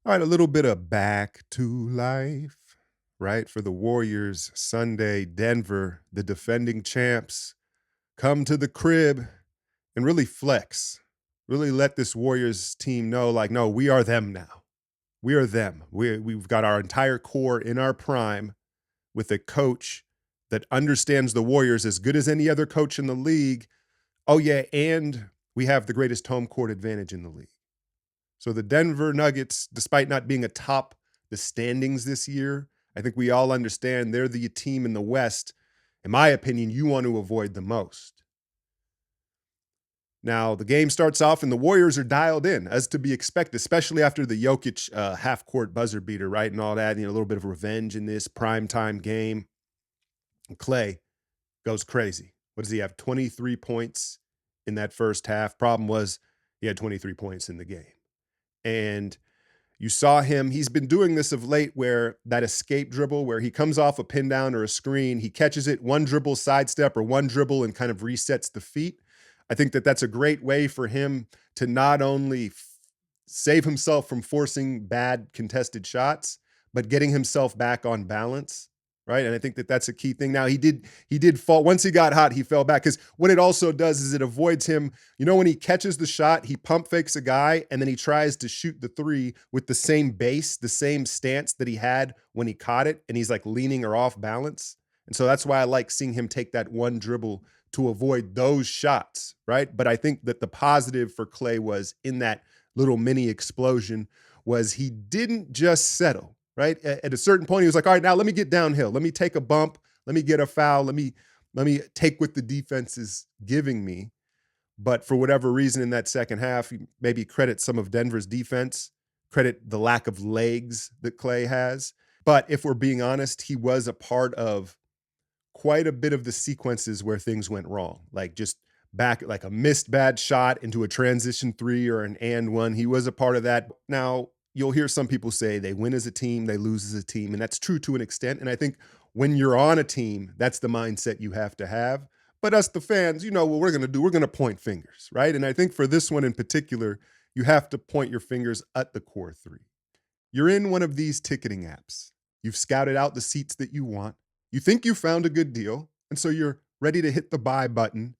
All right, a little bit of back to life, right? For the Warriors Sunday, Denver, the defending champs, come to the crib and really flex. Really let this Warriors team know, like, no, we are them now. We are them. We've got our entire core in our prime with a coach that understands the Warriors as good as any other coach in the league. Oh, yeah, and we have the greatest home court advantage in the league. So the Denver Nuggets, despite not being atop the standings this year, I think we all understand they're the team in the West, in my opinion, you want to avoid the most. Now, the game starts off and the Warriors are dialed in, as to be expected, especially after the Jokic half-court buzzer beater, right, and all that, a little bit of revenge in this primetime game. And Clay goes crazy. What does he have? 23 points in that first half. Problem was he had 23 points in the game. And you saw him, he's been doing this of late where that escape dribble, where he comes off a pin down or a screen, he catches it, one dribble sidestep or one dribble and kind of resets the feet. I think that that's a great way for him to not only save himself from forcing bad contested shots, but getting himself back on balance, right? And I think that that's a key thing. Now he did fall once he got hot, he fell back because what it also does is it avoids him. When he catches the shot, he pump fakes a guy and then he tries to shoot the three with the same base, the same stance that he had when he caught it, and he's like leaning or off balance. And so that's why I like seeing him take that one dribble to avoid those shots, right? But I think that the positive for Clay was in that little mini explosion was he didn't just settle, right? At a certain point, he was like, all right, now let me get downhill. Let me take a bump. Let me get a foul. Let me take what the defense is giving me. But for whatever reason in that second half, maybe credit some of Denver's defense, credit the lack of legs that Clay has. But if we're being honest, he was a part of quite a bit of the sequences where things went wrong, like just back, like a missed bad shot into a transition three or an and one. He was a part of that. Now, you'll hear some people say they win as a team, they lose as a team, and that's true to an extent. And I think when you're on a team, that's the mindset you have to have. But us, the fans, what we're going to do? We're going to point fingers, right? And I think for this one in particular, you have to point your fingers at the core three. You're in one of these ticketing apps. You've scouted out the seats that you want. You think you found a good deal, and so you're ready to hit the buy button.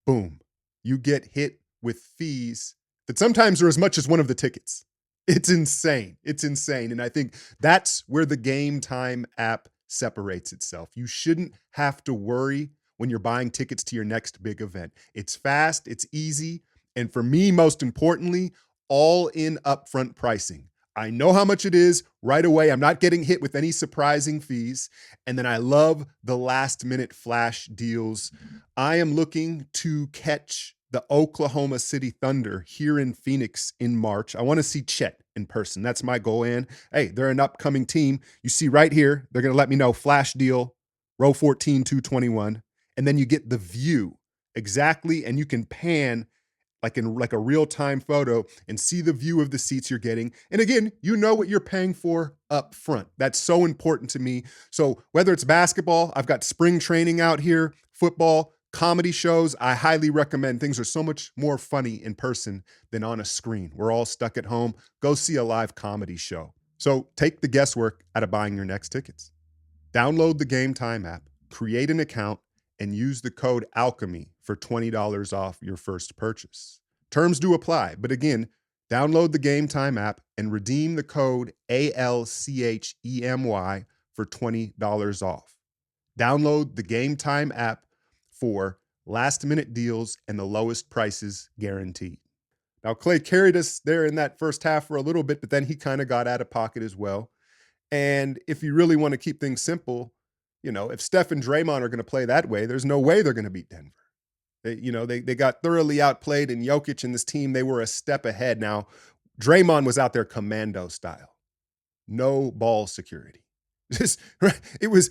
Boom. You get hit with fees that sometimes are as much as one of the tickets. It's insane. It's insane. And I think that's where the Game Time app separates itself. You shouldn't have to worry when you're buying tickets to your next big event. It's fast, it's easy, and for me, most importantly, all in upfront pricing. I know how much it is right away. I'm not getting hit with any surprising fees. And then I love the last minute flash deals. I am looking to catch the Oklahoma City Thunder here in Phoenix in March. I want to see Chet in person. That's my goal. And hey, they're an upcoming team. You see right here, they're going to let me know flash deal, row 14, 221. And then you get the view exactly. And you can pan like in like a real-time photo and see the view of the seats you're getting. And again, you know what you're paying for up front. That's so important to me. So whether it's basketball, I've got spring training out here, football, comedy shows, I highly recommend. Things are so much more funny in person than on a screen. We're all stuck at home. Go see a live comedy show. So take the guesswork out of buying your next tickets. Download the Game Time app, create an account, and use the code ALCHEMY for $20 off your first purchase. Terms do apply, but again, download the Game Time app and redeem the code ALCHEMY for $20 off. Download the Game Time app for last-minute deals and the lowest prices guaranteed. Now, Clay carried us there in that first half for a little bit, but then he kind of got out of pocket as well. And if you really want to keep things simple, if Steph and Draymond are going to play that way, there's no way they're going to beat Denver. They got thoroughly outplayed, and Jokic and this team, they were a step ahead. Now, Draymond was out there commando style, no ball security. It was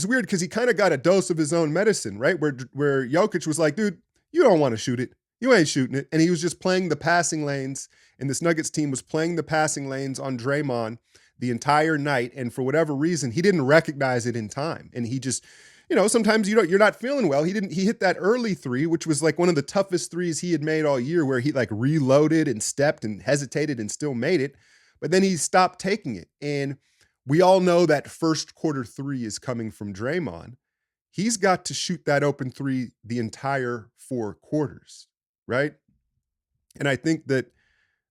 weird because he kind of got a dose of his own medicine, right? Where Jokic was like, dude, you don't want to shoot it. You ain't shooting it. And he was just playing the passing lanes, and this Nuggets team was playing the passing lanes on Draymond the entire night. And for whatever reason, he didn't recognize it in time. And he just, sometimes you're not feeling well. He hit that early three, which was like one of the toughest threes he had made all year, where he like reloaded and stepped and hesitated and still made it. but then he stopped taking it. And we all know that first quarter three is coming from Draymond. He's got to shoot that open three the entire four quarters, right? And I think that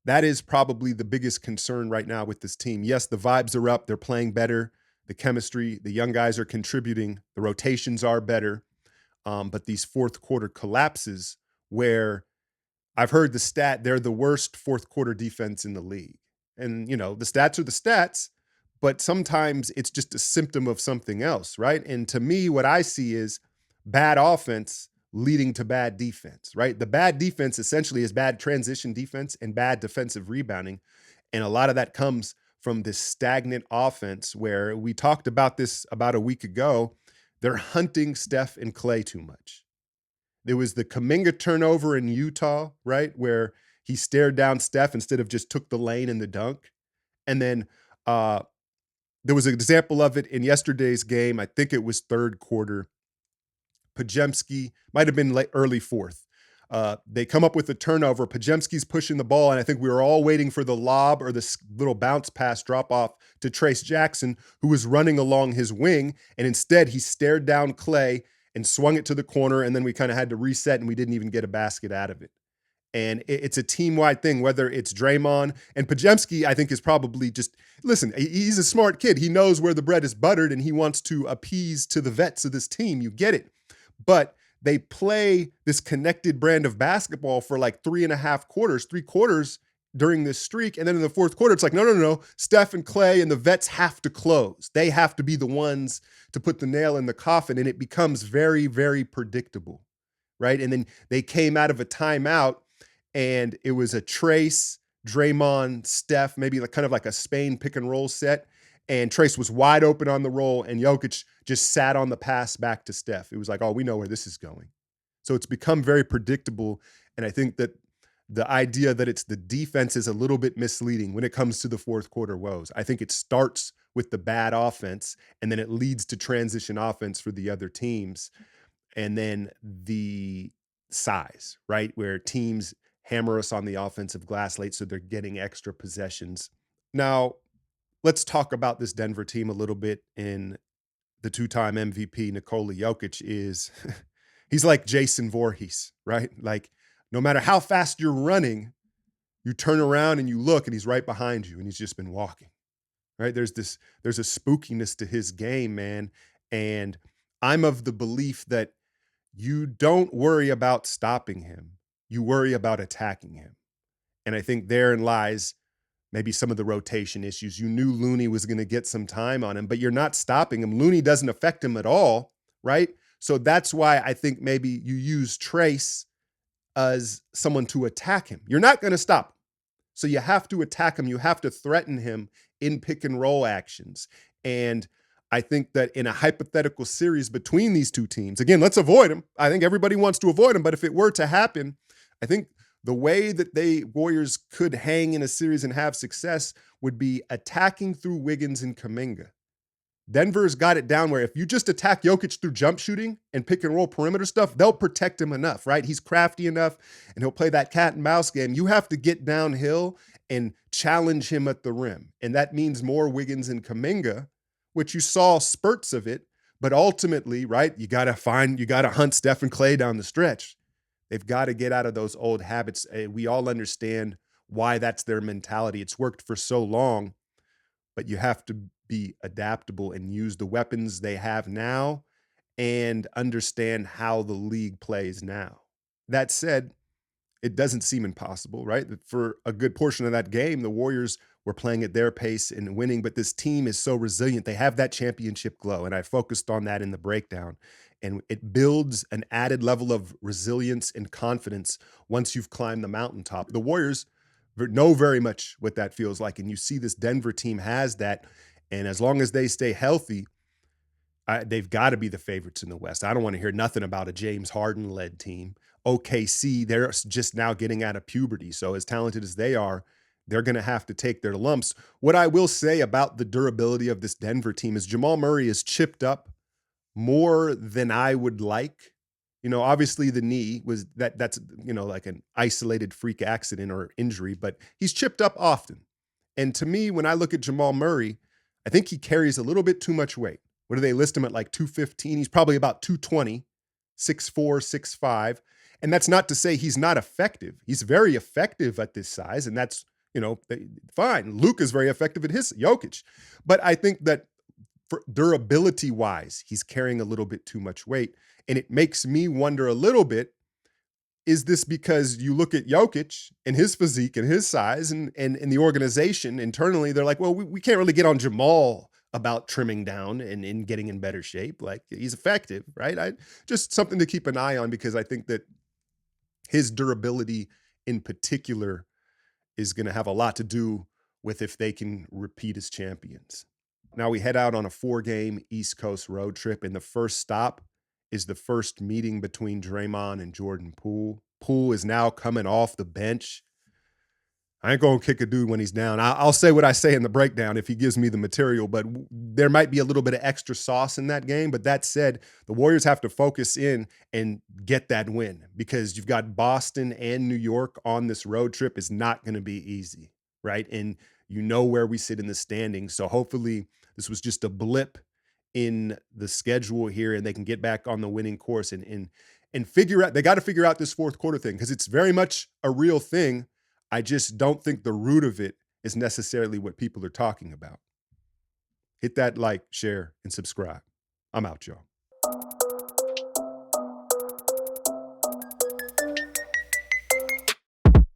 that is probably the biggest concern right now with this team. Yes, the vibes are up. They're playing better. The chemistry, the young guys are contributing. The rotations are better. But these fourth quarter collapses where I've heard the stat, they're the worst fourth quarter defense in the league. And, the stats are the stats, but sometimes it's just a symptom of something else, right? And to me, what I see is bad offense leading to bad defense, right? The bad defense essentially is bad transition defense and bad defensive rebounding. And a lot of that comes from this stagnant offense where we talked about this about a week ago. They're hunting Steph and Clay too much. There was the Kuminga turnover in Utah, right? Where he stared down Steph instead of just took the lane in the dunk. And then there was an example of it in yesterday's game. I think it was third quarter. Podziemski might have been late, early fourth. They come up with a turnover. Podziemski's pushing the ball, and I think we were all waiting for the lob or this little bounce pass drop off to Trace Jackson, who was running along his wing. And instead, he stared down Clay and swung it to the corner, and then we kind of had to reset, and we didn't even get a basket out of it. And it's a team-wide thing, whether it's Draymond and Podziemski, I think is probably just, listen, he's a smart kid. He knows where the bread is buttered, and he wants to appease to the vets of this team. You get it. But they play this connected brand of basketball for like three quarters during this streak. And then in the fourth quarter, it's like, no. Steph and Clay and the vets have to close. They have to be the ones to put the nail in the coffin. And it becomes very, very predictable, right? And then they came out of a timeout and it was a Trace, Draymond, Steph, maybe like kind of like a Spain pick and roll set. And Trace was wide open on the roll, and Jokic just sat on the pass back to Steph. It was like, oh, we know where this is going. So it's become very predictable. And I think that the idea that it's the defense is a little bit misleading when it comes to the fourth quarter woes. I think it starts with the bad offense, and then it leads to transition offense for the other teams. And then the size, right? Where teams hammer us on the offensive glass late, so they're getting extra possessions. Now, let's talk about this Denver team a little bit. In the two-time MVP, Nikola Jokic he's like Jason Voorhees, right? Like no matter how fast you're running, you turn around and you look and he's right behind you and he's just been walking, right? There's a spookiness to his game, man. And I'm of the belief that you don't worry about stopping him. You worry about attacking him. And I think therein lies maybe some of the rotation issues. You knew Looney was going to get some time on him, but you're not stopping him. Looney doesn't affect him at all, right? So that's why I think maybe you use Trace as someone to attack him. You're not going to stop him. So you have to attack him. You have to threaten him in pick and roll actions. And I think that in a hypothetical series between these two teams, again, let's avoid him. I think everybody wants to avoid him, but if it were to happen, I think the way that Warriors could hang in a series and have success would be attacking through Wiggins and Kuminga. Denver's got it down where if you just attack Jokic through jump shooting and pick and roll perimeter stuff, they'll protect him enough, right? He's crafty enough and he'll play that cat and mouse game. You have to get downhill and challenge him at the rim. And that means more Wiggins and Kuminga, which you saw spurts of it, but ultimately, right, you got to hunt Steph and Clay down the stretch. They've got to get out of those old habits. We all understand why that's their mentality. It's worked for so long, but you have to be adaptable and use the weapons they have now and understand how the league plays now. That said, it doesn't seem impossible, right? For a good portion of that game, the Warriors were playing at their pace and winning, but this team is so resilient. They have that championship glow, and I focused on that in the breakdown. And it builds an added level of resilience and confidence once you've climbed the mountaintop. The Warriors know very much what that feels like, and you see this Denver team has that. And as long as they stay healthy, they've got to be the favorites in the West. I don't want to hear nothing about a James Harden-led team. OKC, they're just now getting out of puberty. So as talented as they are, they're going to have to take their lumps. What I will say about the durability of this Denver team is Jamal Murray is chipped up more than I would like. Obviously the knee was that's like an isolated freak accident or injury, but he's chipped up often. And to me, when I look at Jamal Murray, I think he carries a little bit too much weight. What do they list him at, like 215? He's probably about 220, 6'4, 6'5. And that's not to say he's not effective. He's very effective at this size, and that's, fine. Luke is very effective at his Jokic. But I think that for durability wise, he's carrying a little bit too much weight. And it makes me wonder a little bit, is this because you look at Jokic and his physique and his size and the organization internally, they're like, well, we can't really get on Jamal about trimming down and getting in better shape. Like, he's effective, right? Just something to keep an eye on, because I think that his durability in particular is going to have a lot to do with if they can repeat as champions. Now we head out on a 4-game East Coast road trip, and the first stop is the first meeting between Draymond and Jordan Poole. Poole is now coming off the bench. I ain't going to kick a dude when he's down. I'll say what I say in the breakdown if he gives me the material, but there might be a little bit of extra sauce in that game. But that said, the Warriors have to focus in and get that win, because you've got Boston and New York on this road trip. Is not going to be easy, right? And you know where we sit in the standings. So hopefully this was just a blip in the schedule here, and they can get back on the winning course and figure out, they got to figure out this fourth quarter thing, because it's very much a real thing. I just don't think the root of it is necessarily what people are talking about. Hit that like, share, and subscribe. I'm out, y'all.